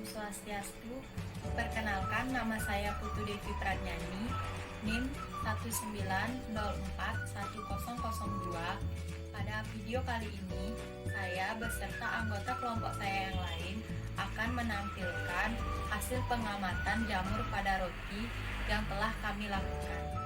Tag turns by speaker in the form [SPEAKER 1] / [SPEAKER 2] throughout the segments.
[SPEAKER 1] Swastiastu. Perkenalkan, nama saya Putu Devi Pradnyani, NIM 1904102. Pada video kali ini, saya beserta anggota kelompok saya yang lain akan menampilkan hasil pengamatan jamur pada roti yang telah kami lakukan.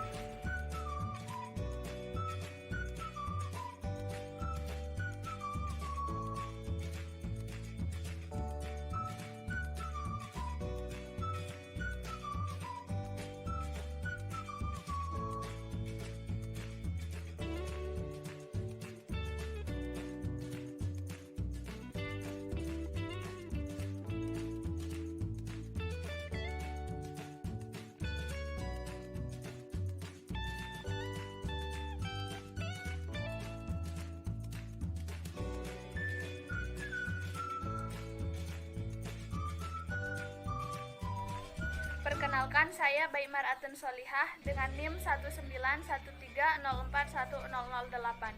[SPEAKER 2] Perkenalkan, saya Baimar Atun Solihah dengan NIM 19130410008.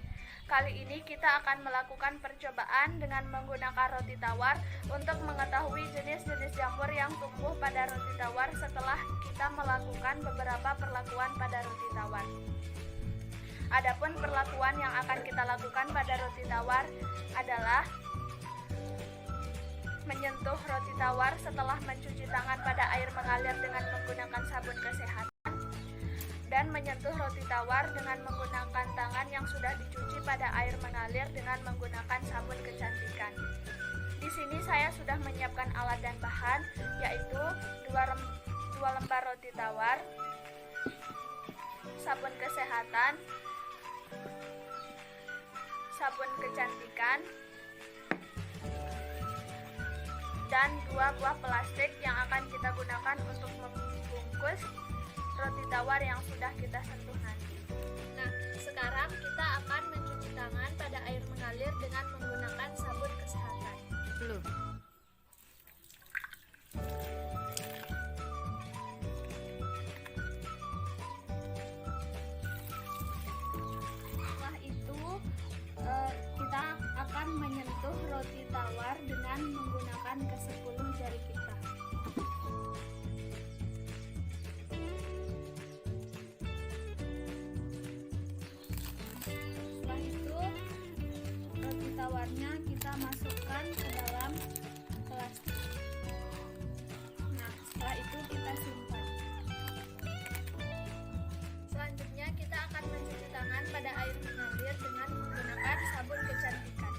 [SPEAKER 2] Kali ini kita akan melakukan percobaan dengan menggunakan roti tawar untuk mengetahui jenis-jenis jamur yang tumbuh pada roti tawar setelah kita melakukan beberapa perlakuan pada roti tawar. Adapun perlakuan yang akan kita lakukan pada roti tawar adalah menyentuh roti tawar setelah mencuci tangan pada air mengalir dengan menggunakan sabun kesehatan, dan menyentuh roti tawar dengan menggunakan tangan yang sudah dicuci pada air mengalir dengan menggunakan sabun kecantikan. Di sini saya sudah menyiapkan alat dan bahan, yaitu 2 lembar roti tawar, sabun kesehatan, sabun kecantikan, dan 2 buah plastik yang akan kita gunakan untuk membungkus roti tawar yang sudah kita sentuh nanti. Nah, sekarang kita akan mencuci tangan pada air mengalir dengan menggunakan sabun kesehatan.
[SPEAKER 1] Belum.
[SPEAKER 2] Setelah itu, kita akan menyentuh roti tawar dengan menggunakan ke-10 jari kita. Setelah itu, roti tawarnya kita masukkan ke dalam plastik. Nah, setelah itu kita simpan. Selanjutnya kita akan mencuci tangan pada air mengalir dengan menggunakan sabun kecantikan.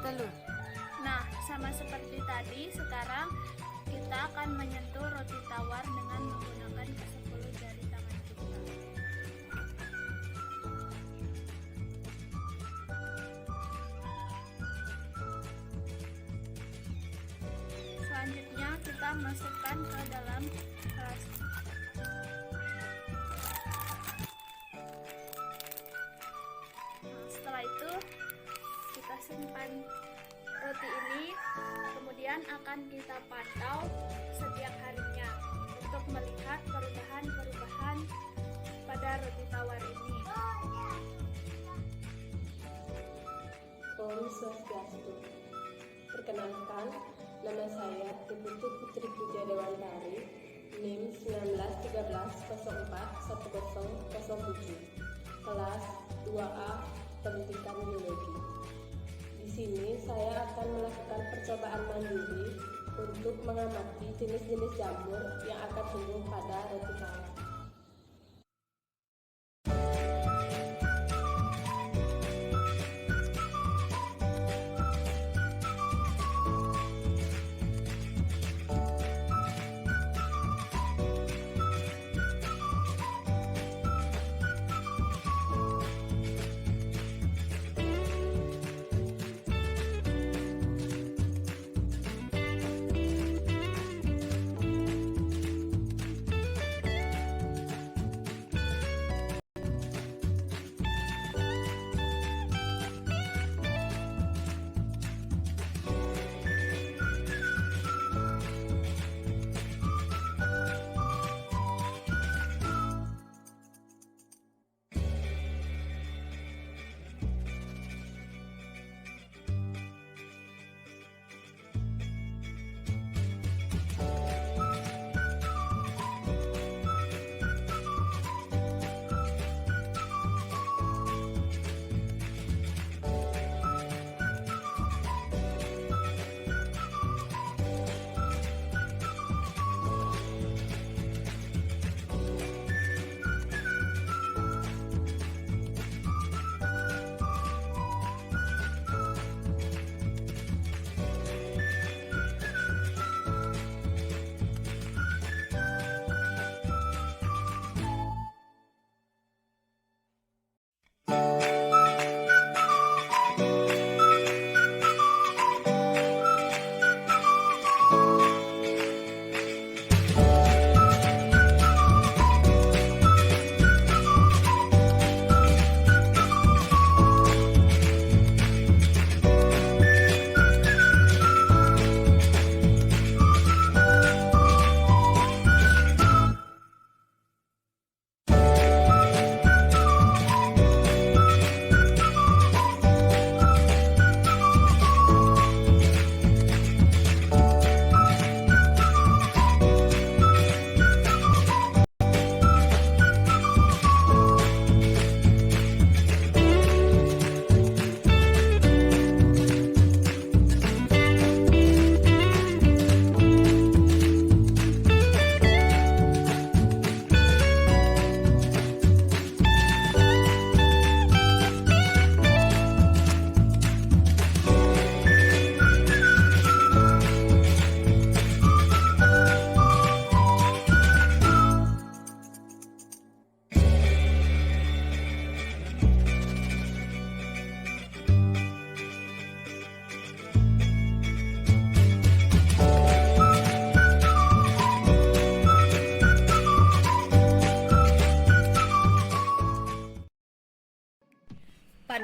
[SPEAKER 1] Telur.
[SPEAKER 2] Nah, sama seperti tadi, sekarang kita akan menyentuh roti tawar dengan menggunakan ke-10 jari tangan kita. Selanjutnya kita masukkan ke dalam plastik. Nah, setelah itu kita simpan roti ini, kemudian akan kita pantau setiap harinya untuk melihat perubahan-perubahan pada roti tawar ini.
[SPEAKER 3] Om Swastiastu. Perkenalkan, nama saya Putu Putri Puja Dewantari, NIM 1913041007, kelas 2A Pendidikan Biologi. Di sini saya akan melakukan percobaan mandiri untuk mengamati jenis-jenis jamur yang akan tumbuh pada roti tawar.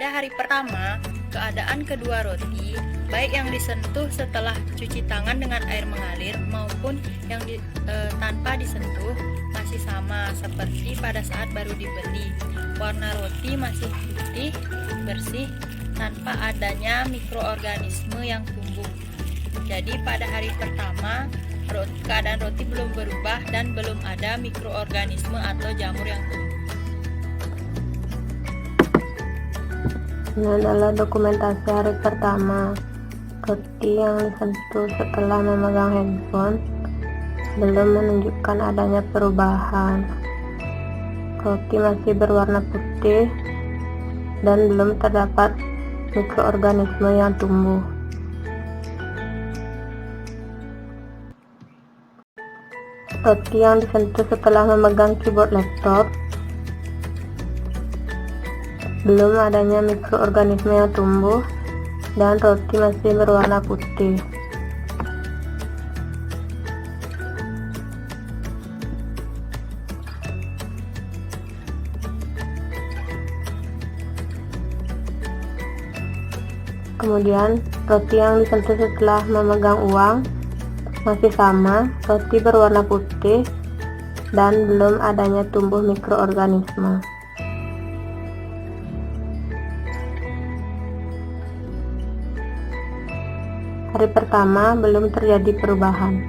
[SPEAKER 1] Pada hari pertama, keadaan kedua roti, baik yang disentuh setelah cuci tangan dengan air mengalir maupun yang tanpa disentuh, masih sama seperti pada saat baru dibeli. Warna roti masih putih, bersih, tanpa adanya mikroorganisme yang tumbuh. Jadi pada hari pertama, keadaan roti belum berubah dan belum ada mikroorganisme atau jamur yang tumbuh.
[SPEAKER 3] Ini adalah dokumentasi hari pertama. Roti yang disentuh setelah memegang handphone belum menunjukkan adanya perubahan. Roti masih berwarna putih dan belum terdapat mikroorganisme yang tumbuh. Roti yang disentuh setelah memegang keyboard laptop belum adanya mikroorganisme yang tumbuh dan roti masih berwarna putih. Kemudian roti yang disentuh setelah memegang uang masih sama, roti berwarna putih dan belum adanya tumbuh mikroorganisme. Hari pertama belum terjadi perubahan.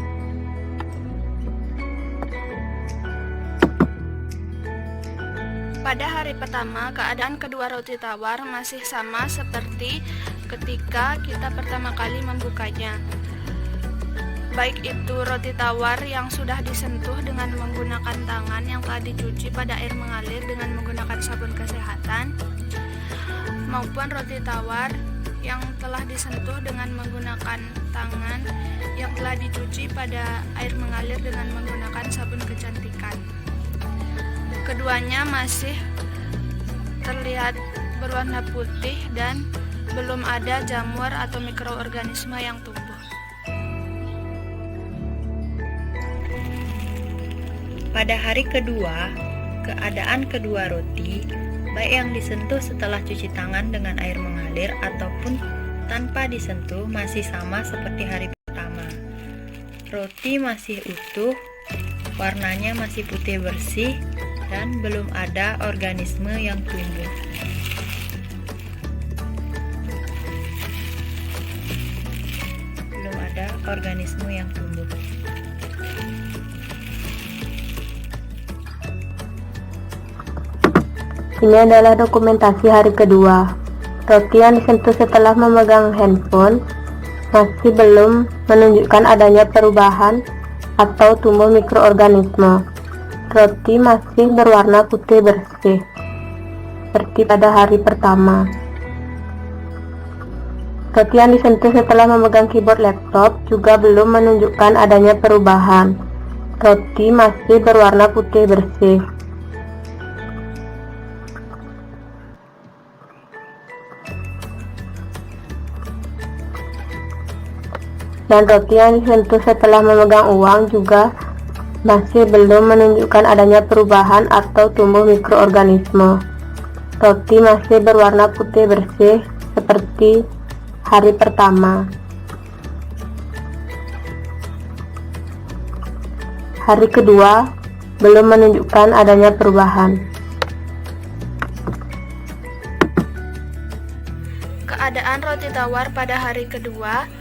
[SPEAKER 2] Pada hari pertama, keadaan kedua roti tawar masih sama seperti ketika kita pertama kali membukanya. Baik itu roti tawar yang sudah disentuh dengan menggunakan tangan yang telah dicuci pada air mengalir dengan menggunakan sabun kesehatan, maupun roti tawar yang telah disentuh dengan menggunakan tangan yang telah dicuci pada air mengalir dengan menggunakan sabun kecantikan. Keduanya masih terlihat berwarna putih dan belum ada jamur atau mikroorganisme yang tumbuh.
[SPEAKER 1] Pada hari kedua, keadaan kedua roti, baik yang disentuh setelah cuci tangan dengan air mengalir ataupun tanpa disentuh, masih sama seperti hari pertama. Roti masih utuh, warnanya masih putih bersih, dan belum ada organisme yang tumbuh. Belum ada organisme yang tumbuh.
[SPEAKER 3] Ini adalah dokumentasi hari kedua. Roti yang disentuh setelah memegang handphone masih belum menunjukkan adanya perubahan atau tumbuh mikroorganisme. Roti masih berwarna putih bersih, seperti pada hari pertama. Roti yang disentuh setelah memegang keyboard laptop juga belum menunjukkan adanya perubahan. Roti masih berwarna putih bersih. Dan roti yang disentuh setelah memegang uang juga masih belum menunjukkan adanya perubahan atau tumbuh mikroorganisme. Roti masih berwarna putih bersih seperti hari pertama. Hari kedua belum menunjukkan adanya perubahan.
[SPEAKER 2] Keadaan roti tawar pada hari kedua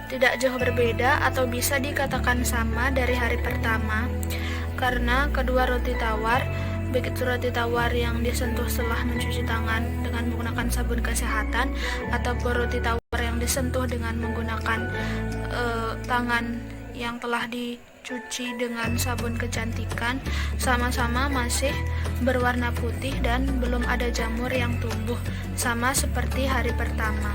[SPEAKER 2] tidak jauh berbeda atau bisa dikatakan sama dari hari pertama, karena kedua roti tawar, baik itu roti tawar yang disentuh setelah mencuci tangan dengan menggunakan sabun kesehatan ataupun roti tawar yang disentuh dengan menggunakan tangan yang telah dicuci dengan sabun kecantikan, sama-sama masih berwarna putih dan belum ada jamur yang tumbuh, sama seperti hari pertama.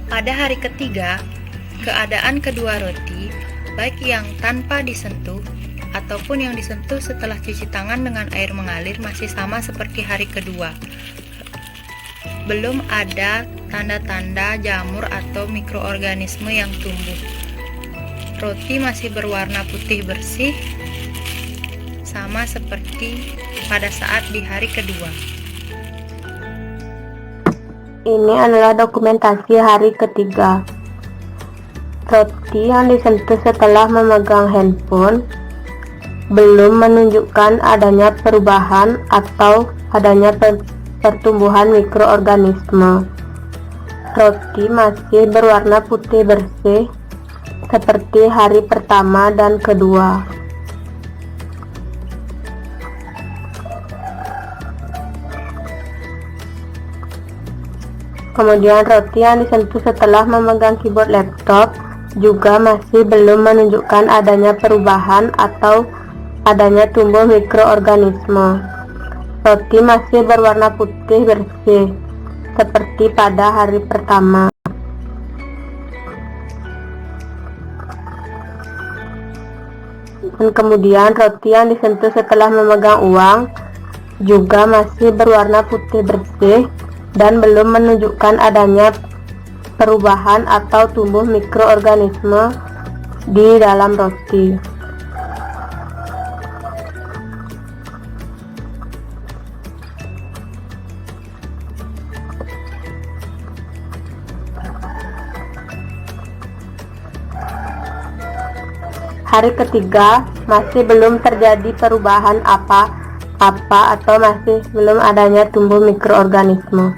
[SPEAKER 1] Pada hari ketiga, keadaan kedua roti, baik yang tanpa disentuh ataupun yang disentuh setelah cuci tangan dengan air mengalir, masih sama seperti hari kedua. belum ada tanda-tanda jamur atau mikroorganisme yang tumbuh. Roti masih berwarna putih bersih, sama seperti pada saat di hari kedua.
[SPEAKER 3] Ini adalah dokumentasi hari ketiga. Roti yang disentuh setelah memegang handphone belum menunjukkan adanya perubahan atau adanya pertumbuhan mikroorganisme. Roti masih berwarna putih bersih seperti hari pertama dan kedua. Kemudian roti yang disentuh setelah memegang keyboard laptop juga masih belum menunjukkan adanya perubahan atau adanya tumbuh mikroorganisme. Roti masih berwarna putih bersih seperti pada hari pertama. Dan kemudian roti yang disentuh setelah memegang uang juga masih berwarna putih bersih dan belum menunjukkan adanya perubahan atau tumbuh mikroorganisme di dalam roti. Hari ketiga masih belum terjadi perubahan apa-apa atau masih belum adanya tumbuh mikroorganisme.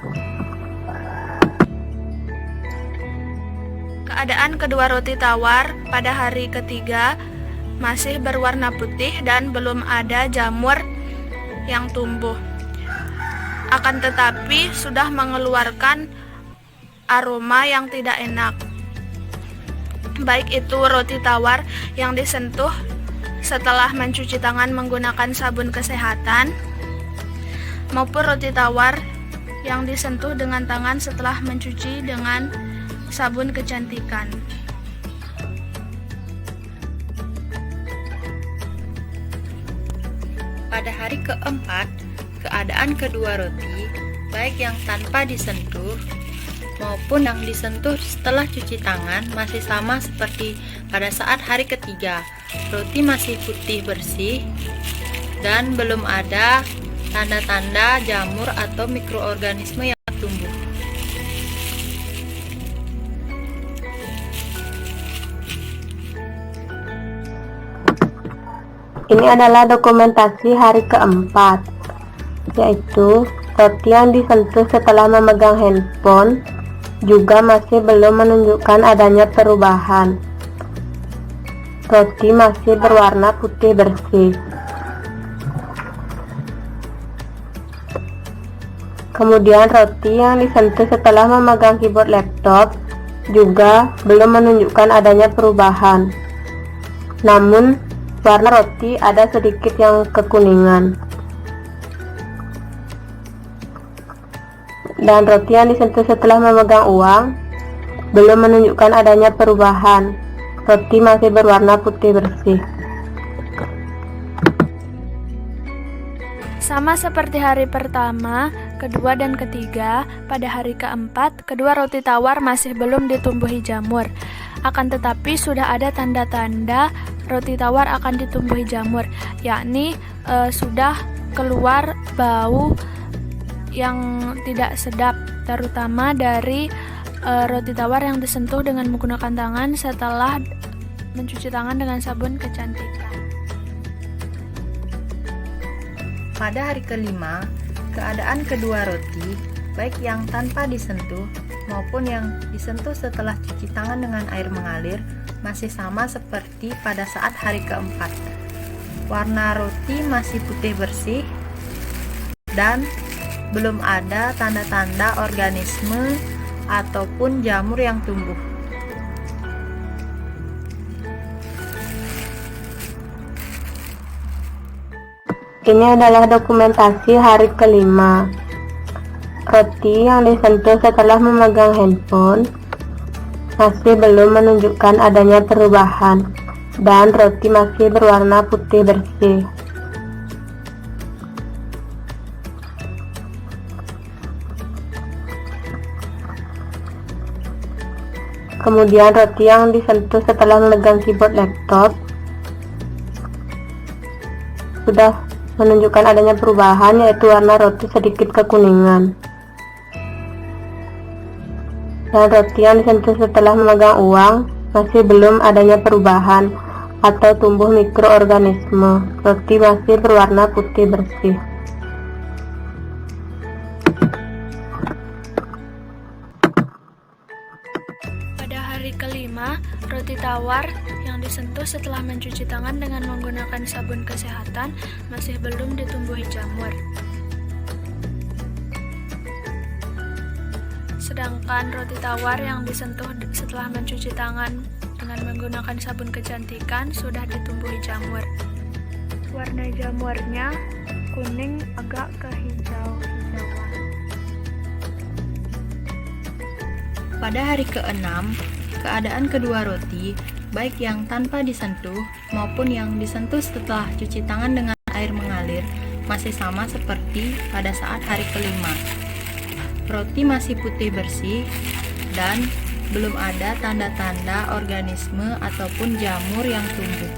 [SPEAKER 2] Keadaan kedua roti tawar pada hari ketiga masih berwarna putih dan belum ada jamur yang tumbuh. Akan tetapi sudah mengeluarkan aroma yang tidak enak. Baik itu roti tawar yang disentuh setelah mencuci tangan menggunakan sabun kesehatan maupun roti tawar yang disentuh dengan tangan setelah mencuci dengan sabun kecantikan.
[SPEAKER 1] Pada hari keempat, keadaan kedua roti, baik yang tanpa disentuh maupun yang disentuh setelah cuci tangan, masih sama seperti pada saat hari ketiga. Roti masih putih bersih dan belum ada tanda-tanda jamur atau mikroorganisme yang tumbuh.
[SPEAKER 3] Ini adalah dokumentasi hari keempat, yaitu roti yang disentuh setelah memegang handphone juga masih belum menunjukkan adanya perubahan. Roti masih berwarna putih bersih. Kemudian roti yang disentuh setelah memegang keyboard laptop juga belum menunjukkan adanya perubahan. Namun warna roti ada sedikit yang kekuningan. Dan roti yang disentuh setelah memegang uang belum menunjukkan adanya perubahan. Roti masih berwarna putih bersih.
[SPEAKER 2] Sama seperti hari pertama, kedua, dan ketiga, pada hari keempat, kedua roti tawar masih belum ditumbuhi jamur. Akan tetapi sudah ada tanda-tanda roti tawar akan ditumbuhi jamur, yakni sudah keluar bau yang tidak sedap, terutama dari roti tawar yang disentuh dengan menggunakan tangan setelah mencuci tangan dengan sabun kecantikan.
[SPEAKER 1] Pada hari kelima, keadaan kedua roti, baik yang tanpa disentuh maupun yang disentuh setelah cuci tangan dengan air mengalir, masih sama seperti pada saat hari keempat. Warna roti masih putih bersih dan belum ada tanda-tanda organisme ataupun jamur yang tumbuh.
[SPEAKER 3] Ini adalah dokumentasi hari kelima. Roti yang disentuh setelah memegang handphone masih belum menunjukkan adanya perubahan dan roti masih berwarna putih bersih. Kemudian roti yang disentuh setelah memegang keyboard laptop sudah menunjukkan adanya perubahan, yaitu warna roti sedikit kekuningan. Dan roti yang disentuh setelah memegang uang masih belum adanya perubahan atau tumbuh mikroorganisme. Roti masih berwarna putih bersih.
[SPEAKER 2] Pada hari kelima, roti tawar yang disentuh setelah mencuci tangan dengan menggunakan sabun kesehatan masih belum ditumbuhi jamur. Sedangkan roti tawar yang disentuh setelah mencuci tangan dengan menggunakan sabun kecantikan sudah ditumbuhi jamur. Warna jamurnya kuning agak kehijau-hijauan.
[SPEAKER 1] Pada hari ke-6, keadaan kedua roti, baik yang tanpa disentuh maupun yang disentuh setelah cuci tangan dengan air mengalir, masih sama seperti pada saat hari kelima. Roti masih putih bersih dan belum ada tanda-tanda organisme ataupun jamur yang tumbuh.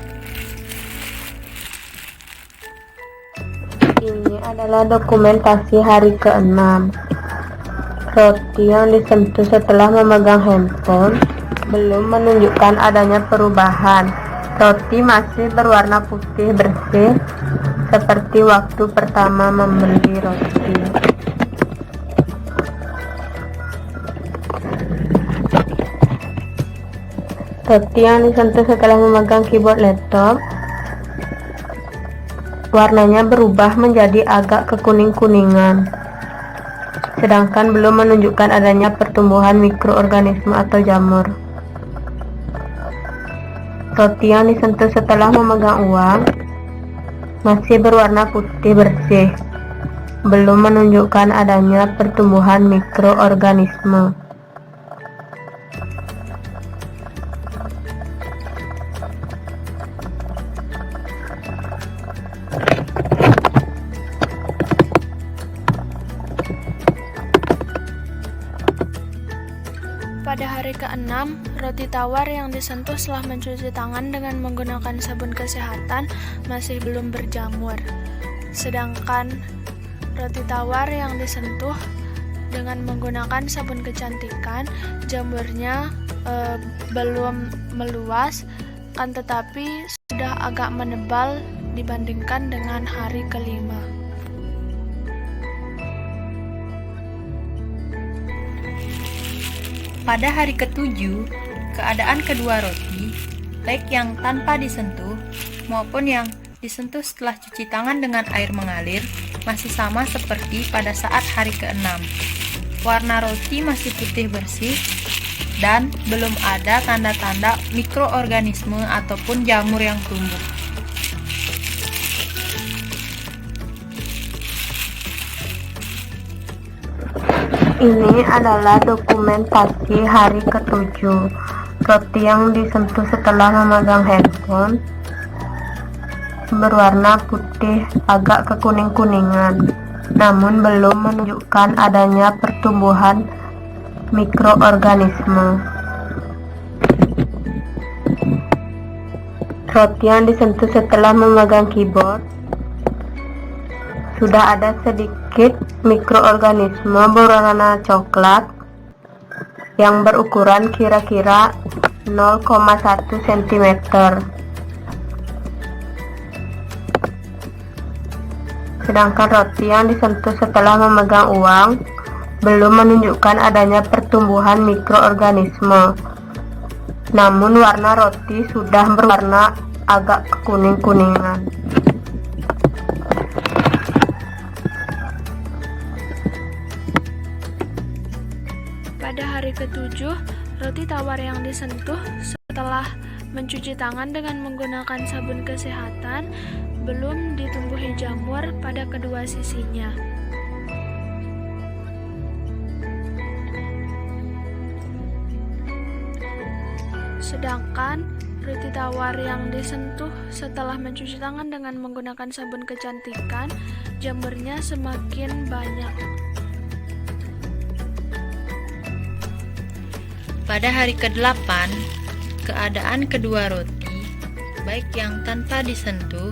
[SPEAKER 3] Ini adalah dokumentasi hari ke-6. Roti yang disentuh setelah memegang handphone belum menunjukkan adanya perubahan. Roti masih berwarna putih bersih seperti waktu pertama membeli roti. Roti yang disentuh setelah memegang keyboard laptop warnanya berubah menjadi agak kekuning-kuningan, sedangkan belum menunjukkan adanya pertumbuhan mikroorganisme atau jamur. Roti yang disentuh setelah memegang uang masih berwarna putih bersih, belum menunjukkan adanya pertumbuhan mikroorganisme.
[SPEAKER 2] Pada hari ke-6, roti tawar yang disentuh setelah mencuci tangan dengan menggunakan sabun kesehatan masih belum berjamur. Sedangkan roti tawar yang disentuh dengan menggunakan sabun kecantikan, jamurnya belum meluas, kan tetapi sudah agak menebal dibandingkan dengan hari kelima.
[SPEAKER 1] Pada hari ke-7, keadaan kedua roti, baik yang tanpa disentuh maupun yang disentuh setelah cuci tangan dengan air mengalir, masih sama seperti pada saat hari ke-6. Warna roti masih putih bersih dan belum ada tanda-tanda mikroorganisme ataupun jamur yang tumbuh.
[SPEAKER 3] Ini adalah dokumentasi hari ke-7. Roti yang disentuh setelah memegang handphone berwarna putih agak kekuning-kuningan, namun belum menunjukkan adanya pertumbuhan mikroorganisme. Roti yang disentuh setelah memegang keyboard sudah ada sedikit mikroorganisme berwarna coklat yang berukuran kira-kira 0,1 cm. Sedangkan roti yang disentuh setelah memegang uang belum menunjukkan adanya pertumbuhan mikroorganisme, namun warna roti sudah berwarna agak kekuning-kuningan.
[SPEAKER 2] Pada hari ke-7, roti tawar yang disentuh setelah mencuci tangan dengan menggunakan sabun kesehatan belum ditumbuhi jamur pada kedua sisinya. Sedangkan roti tawar yang disentuh setelah mencuci tangan dengan menggunakan sabun kecantikan, jamurnya semakin banyak.
[SPEAKER 1] Pada hari ke-8, keadaan kedua roti, baik yang tanpa disentuh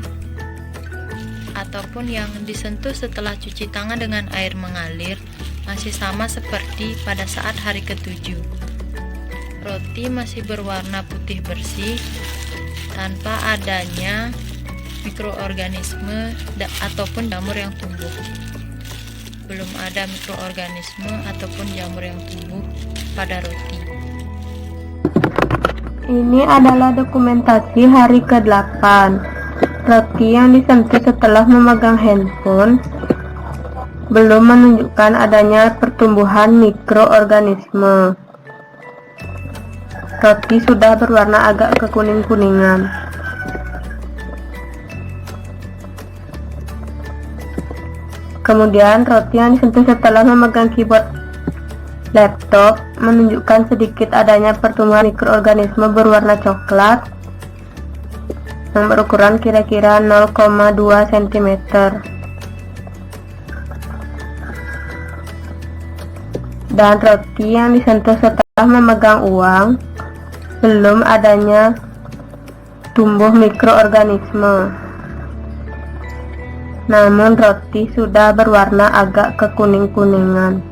[SPEAKER 1] ataupun yang disentuh setelah cuci tangan dengan air mengalir, masih sama seperti pada saat hari ke-7. Roti masih berwarna putih bersih, tanpa adanya mikroorganisme ataupun jamur yang tumbuh. Belum ada mikroorganisme ataupun jamur yang tumbuh pada roti.
[SPEAKER 3] Ini adalah dokumentasi hari ke-8. Roti yang disentuh setelah memegang handphone belum menunjukkan adanya pertumbuhan mikroorganisme. Roti sudah berwarna agak kekuning-kuningan. Kemudian roti yang disentuh setelah memegang keyboard laptop menunjukkan sedikit adanya pertumbuhan mikroorganisme berwarna coklat yang berukuran kira-kira 0,2 cm. Dan roti yang disentuh setelah memegang uang belum adanya tumbuh mikroorganisme. Namun roti sudah berwarna agak kekuning-kuningan.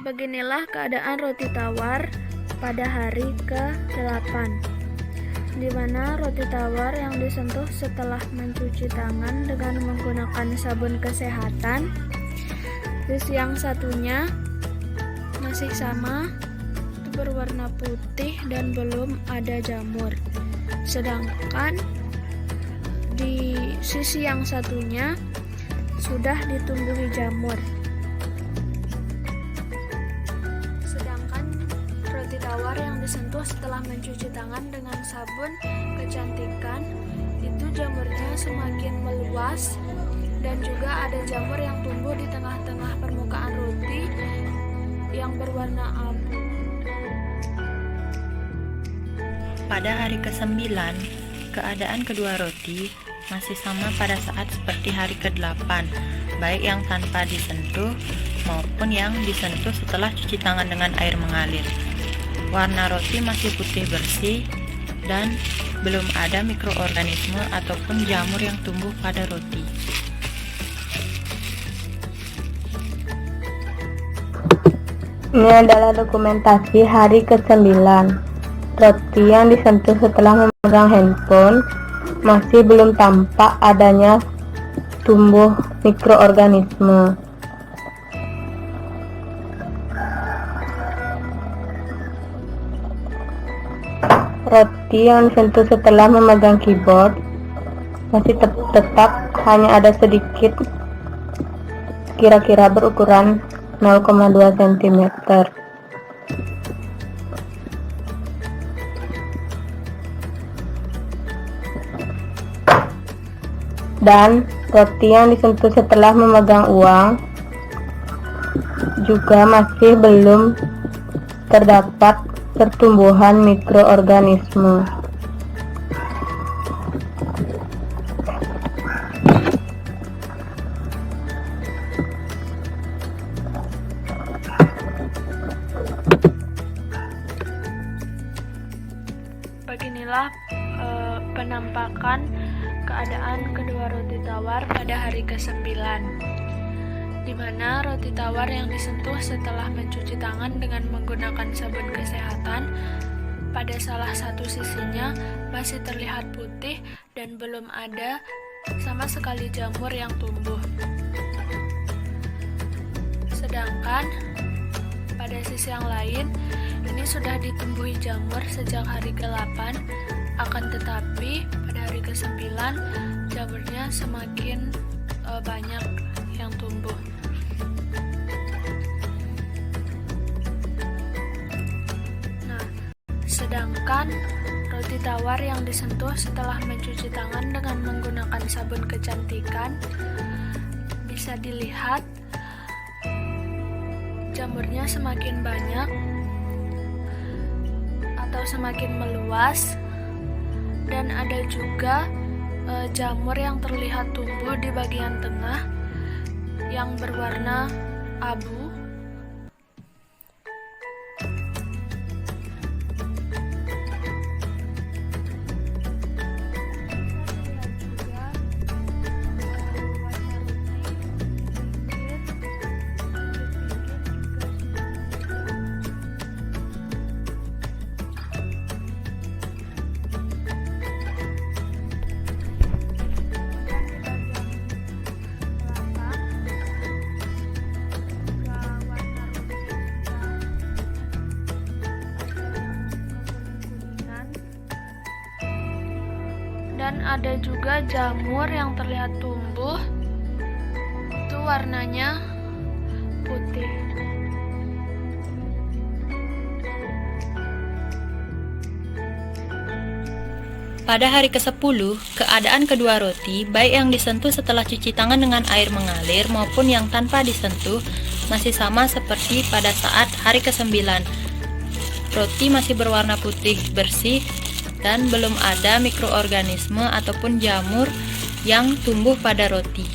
[SPEAKER 2] Beginilah keadaan roti tawar pada hari ke-8, di mana roti tawar yang disentuh setelah mencuci tangan dengan menggunakan sabun kesehatan. Sisi yang satunya masih sama, berwarna putih dan belum ada jamur. Sedangkan di sisi yang satunya sudah ditumbuhi jamur. Sedangkan roti tawar yang disentuh setelah mencuci tangan dengan sabun kecantikan, itu jamurnya semakin meluas dan juga ada jamur yang tumbuh di tengah-tengah permukaan roti yang berwarna abu.
[SPEAKER 1] Pada hari ke-9, keadaan kedua roti masih sama pada saat seperti hari ke-8, baik yang tanpa disentuh maupun yang disentuh setelah cuci tangan dengan air mengalir. Warna roti masih putih bersih dan belum ada mikroorganisme ataupun jamur yang tumbuh pada roti.
[SPEAKER 3] Ini adalah dokumentasi hari ke-9. Roti yang disentuh setelah memegang handphone masih belum tampak adanya tumbuh mikroorganisme. Roti yang disentuh setelah memegang keyboard masih tetap hanya ada sedikit, kira-kira berukuran 0,2 cm. Dan roti yang disentuh setelah memegang uang juga masih belum terdapat pertumbuhan mikroorganisme.
[SPEAKER 2] Beginilah penampakan keadaan kedua roti tawar pada hari ke-9, di mana roti tawar yang disentuh setelah mencuci tangan dengan menggunakan sabun kesehatan, pada salah satu sisinya masih terlihat putih dan belum ada sama sekali jamur yang tumbuh. Sedangkan pada sisi yang lain, ini sudah ditumbuhi jamur sejak hari ke-8, akan tetapi pada hari ke-9 jamurnya semakin banyak yang tumbuh. Nah, sedangkan roti tawar yang disentuh setelah mencuci tangan dengan menggunakan sabun kecantikan, bisa dilihat jamurnya semakin banyak atau semakin meluas, dan ada juga jamur yang terlihat tumbuh di bagian tengah yang berwarna abu. Dan ada juga jamur yang terlihat tumbuh, itu warnanya putih.
[SPEAKER 1] Pada hari ke-10, keadaan kedua roti, baik yang disentuh setelah cuci tangan dengan air mengalir maupun yang tanpa disentuh, masih sama seperti pada saat hari ke-9. Roti masih berwarna putih bersih dan belum ada mikroorganisme ataupun jamur yang tumbuh pada roti.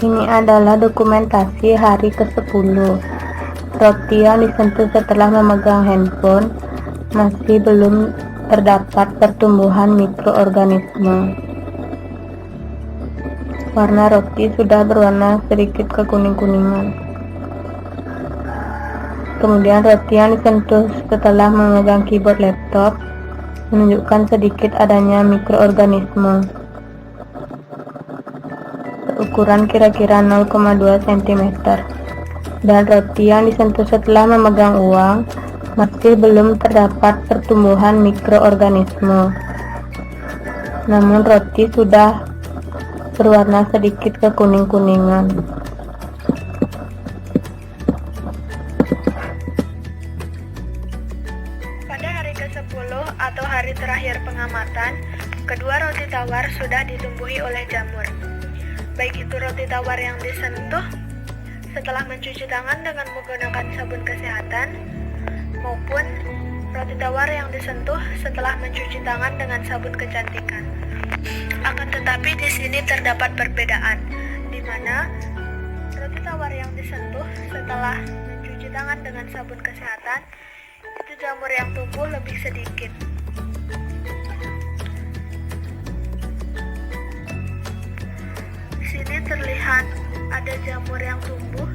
[SPEAKER 3] Ini adalah dokumentasi hari ke-10. Roti yang disentuh setelah memegang handphone masih belum terdapat pertumbuhan mikroorganisme. Warna roti sudah berwarna sedikit kekuning-kuningan. Kemudian roti yang disentuh setelah memegang keyboard laptop menunjukkan sedikit adanya mikroorganisme. Ukuran kira-kira 0,2 cm. Dan roti yang disentuh setelah memegang uang masih belum terdapat pertumbuhan mikroorganisme. Namun roti sudah berwarna sedikit kekuning-kuningan.
[SPEAKER 2] Pada hari ke-10 atau hari terakhir pengamatan, kedua roti tawar sudah ditumbuhi oleh jamur. Baik itu roti tawar yang disentuh setelah mencuci tangan dengan menggunakan sabun kesehatan, maupun roti tawar yang disentuh setelah mencuci tangan dengan sabun kecantikan. Akan tetapi di sini terdapat perbedaan, di mana roti tawar yang disentuh setelah mencuci tangan dengan sabun kesehatan itu jamur yang tumbuh lebih sedikit. Di sini terlihat ada jamur yang tumbuh.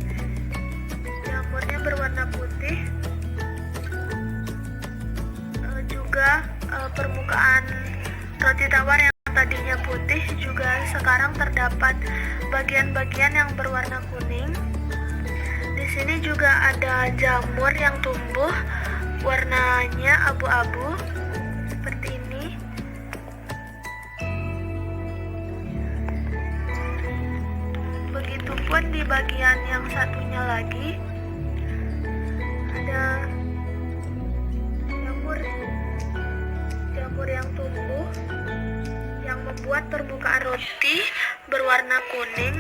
[SPEAKER 2] Jamurnya berwarna putih. Juga permukaan roti tawar yang tadinya putih juga sekarang terdapat bagian-bagian yang berwarna kuning. Di sini juga ada jamur yang tumbuh, warnanya abu-abu seperti ini. Begitupun di bagian yang satunya lagi ada jamur yang tumbuh yang membuat permukaan roti berwarna kuning.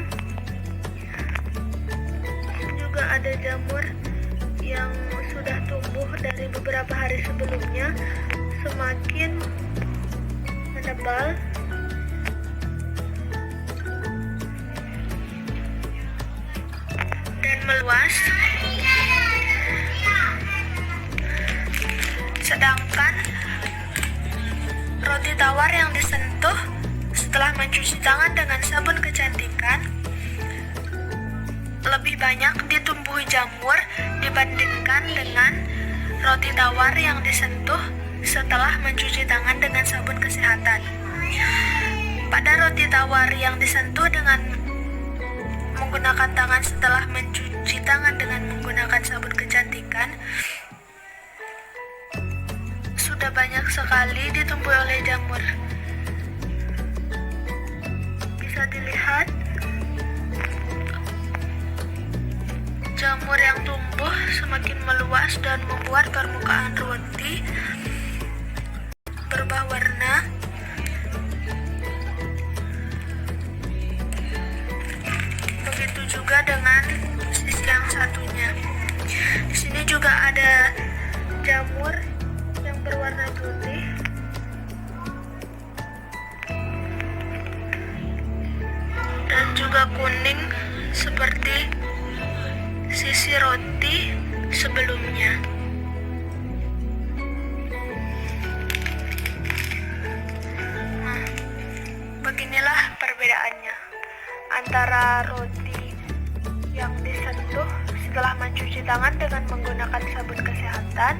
[SPEAKER 2] Juga ada jamur yang sudah tumbuh dari beberapa hari sebelumnya, semakin menebal dan meluas. Sedangkan roti tawar yang disentuh setelah mencuci tangan dengan sabun kecantikan lebih banyak ditumbuhi jamur dibandingkan dengan roti tawar yang disentuh setelah mencuci tangan dengan sabun kesehatan. Pada roti tawar yang disentuh dengan menggunakan tangan setelah mencuci tangan dengan menggunakan sabun kecantikan, sudah banyak sekali ditumbuhi oleh jamur. Bisa dilihat jamur yang tumbuh semakin meluas dan membuat permukaan roti berubah warna. Begitu juga dengan sisi yang satunya. Di sini juga ada jamur yang berwarna putih. Dan juga kuning seperti sisi roti sebelumnya. Nah, beginilah perbedaannya antara roti yang disentuh setelah mencuci tangan dengan menggunakan sabun kesehatan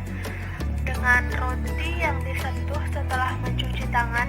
[SPEAKER 2] dengan roti yang disentuh setelah mencuci tangan